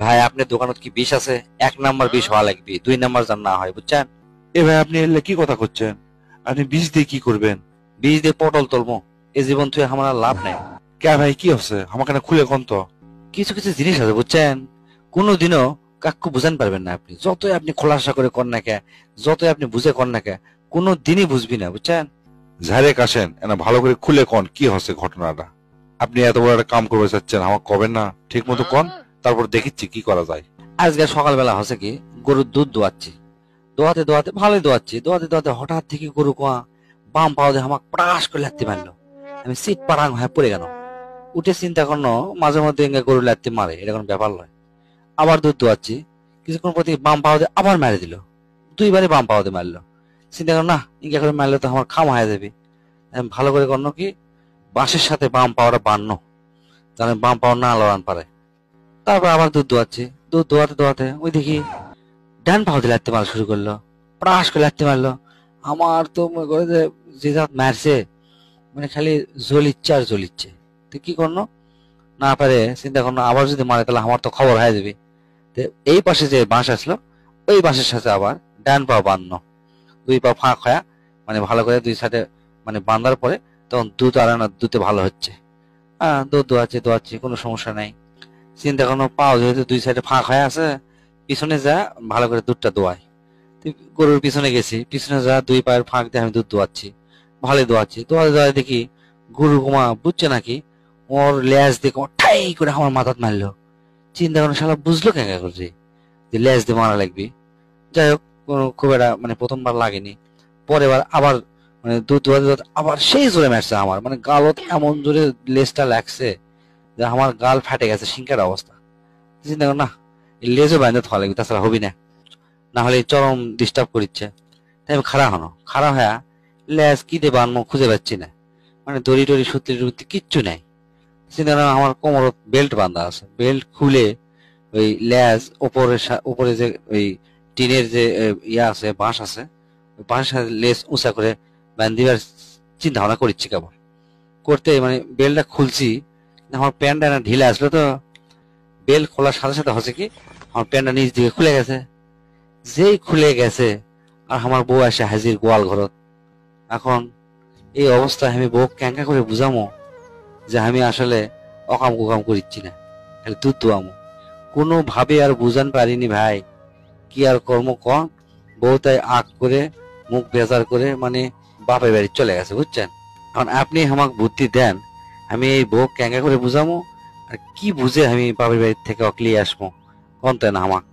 ভাই আপনি দোকানত কি বিষ আছে? 1 নাম্বার বিষ হওয়া লাগবে, 2 নাম্বার যেন না হয়, বুঝছেন? এ ভাই আপনি এলে কি কথা করছেন? আপনি বীজ দিয়ে কি করবেন? বিষ দিয়ে পটল তুলবো, এই জীবন তুই আমার আর লাভ নাই। কে ভাই কি হচ্ছে আমাকে না খুলে কোন তো। কিছু কিছু জিনিস আছে বুঝছেন, কোনোদিনও কাকু বুঝান পারবেন না। আপনি যতই আপনি খোলাসা করে কর না কে, যতই আপনি বুঝে কর না কে, কোনো দিনই বুঝবি না, বুঝছেন? ঝাড়ে কাশেন এনা ভালো করে খুলে কোন কি হচ্ছে ঘটনাটা। আপনি এত বড় একটা কাম করবে চাচ্ছেন, আমাকে কবেন না ঠিক মতো কোন, তারপর দেখিচ্ছি কি করা যায়। আজকে সকালবেলা হচ্ছে কি, গরুর দুধ দোয়াচ্ছি, দোয়াতে দোয়াতে ভালোই দোয়াচ্ছি, দোয়াতে দোয়াতে হঠাৎ থেকে গরু কোয়া বাম পাও দিয়ে আমাকে পটাশ করে লাগতে মারলো। আমি সিট পাড়াং হয়ে পড়ে গেল। উঠে চিন্তা করলো মাঝে মধ্যে গরু লাগতে মারে, এটা কোনো ব্যাপার নয়। আবার দুধ দোয়াচ্ছি, কিছুক্ষণ পর থেকে বাম পাও দিয়ে আবার মেরে দিল, 2বারই বাম পাও দিয়ে মারলো। চিন্তা করলো না, ইঙ্গা করে মারলে তো আমার খাম হয়ে যাবে। আমি ভালো করে করলো কি, বাঁশের সাথে বাম পাওয়াটা বান্ন, তাহলে বাম পাওয়া না লড়ান পারে। তারপর আবার দুধ দোয়াচ্ছি, দুধ দোয়াতে দোয়াতে ওই দেখি ডান পাও দিয়ে লাগতে মারা শুরু করলো, প্রাস করে লাগতে মারলো। আমার তো মনে করে যে দাঁত মারছে, মানে খালি জ্বলিচ্ছে আর জ্বলিচ্ছে। তো কি করলো, না পারে চিন্তা করলো আবার যদি মারে তাহলে আমার তো খবর হয়ে যাবে। তো এই পাশে যে বাঁশ আসলো, ওই বাঁশের সাথে আবার ডান পা বাঁধনো, 2 পা ফাঁক হয়ে, মানে ভালো করে 2 সাইডে মানে বাঁধার পরে তখন দুধ আর না দুধে ভালো হচ্ছে। দুধ দোয়াচ্ছি দোয়াচ্ছি কোনো সমস্যা নাই। চিন্তা করলো পাও যেহেতু 2 সাইডে ফাঁক হয়ে আছে, পিছনে যা ভালো করে দুধটা দোয়াই। গরুর পিছনে গেছি, পিছনে যা 2 পায়ের ফাঁক দিয়ে আমি দুধ দোয়াচ্ছি, ভালোই দোয়াচ্ছি। দোয়াতে দোয়াতে দেখি গরু গোমা বুঝছে নাকি, ওর লেজ দিয়ে ঠাই করে আমার মাথাত মারলো। চিন্তা করলো শালা বুঝলো কেন করছি যে লেজ দিয়ে মারা লাগবে। যাই হোক, কোনো খুব একটা মানে প্রথমবার লাগেনি। পরের বার আবার মানে দুধ দোয়াতে দোয়াতে আবার সেই জোরে মারছে আমার, মানে গালত এমন জোরে লেজটা লাগছে যে আমার গাল ফাটে গেছে, সিংকার অবস্থা। চিন্তা করো না, লেজও বাইন্ধে থাকা লাগবে, তাছাড়া হবি না, না হলে চরম ডিস্টার্ব করিচ্ছে। তাই আমি খাড়া হয়ে লেজ কি দিয়ে বানবো খুঁজে পাচ্ছি না, মানে দড়ি টড়ি সত্যি টুত্তি কিচ্ছু নাই। চিন্তা করো আমার কোমর বেল্ট বাঁধা আছে, বেল্ট খুলে ওই লেজ উপরে যে ওই টিনের যে ইয়া আছে বাঁশ আছে, ওই বাঁশের সাথে লেজ উঁচা করে বান্ধিবার চিন্তা ভাবনা করছি। কেবল করতে মানে বেল্টটা খুলছি, আমার প্যান্টটা না ঢিলে আসলো, তো বেল্ট খোলার সাথে সাথে হচ্ছে কি আমার প্যান্টটা নিচ দিকে খুলে গেছে। যেই খুলে গেছে আর আমার বউ আসে হাজির গোয়াল ঘরত। এখন এই অবস্থায় আমি বউ ক্যাঙ্কা করে বুঝামো যে আমি আসলে অকাম কুকাম করিচ্ছি না, খালি দুধ দোয়ামো। কোনোভাবে আর বুঝান পারিনি ভাই, কি আর কর্ম কম। বউ তাই আগ করে মুখ বেজার করে মানে বাপের বাড়ি চলে গেছে, বুঝছেন? এখন আপনি আমাকে বুদ্ধি দেন, আমি এই বউ ক্যাঙ্কা করে বুঝামো আর কি বুঝে আমি বাপের বাড়ির থেকে অকলিয়ে আসবো, কোন না আমাক।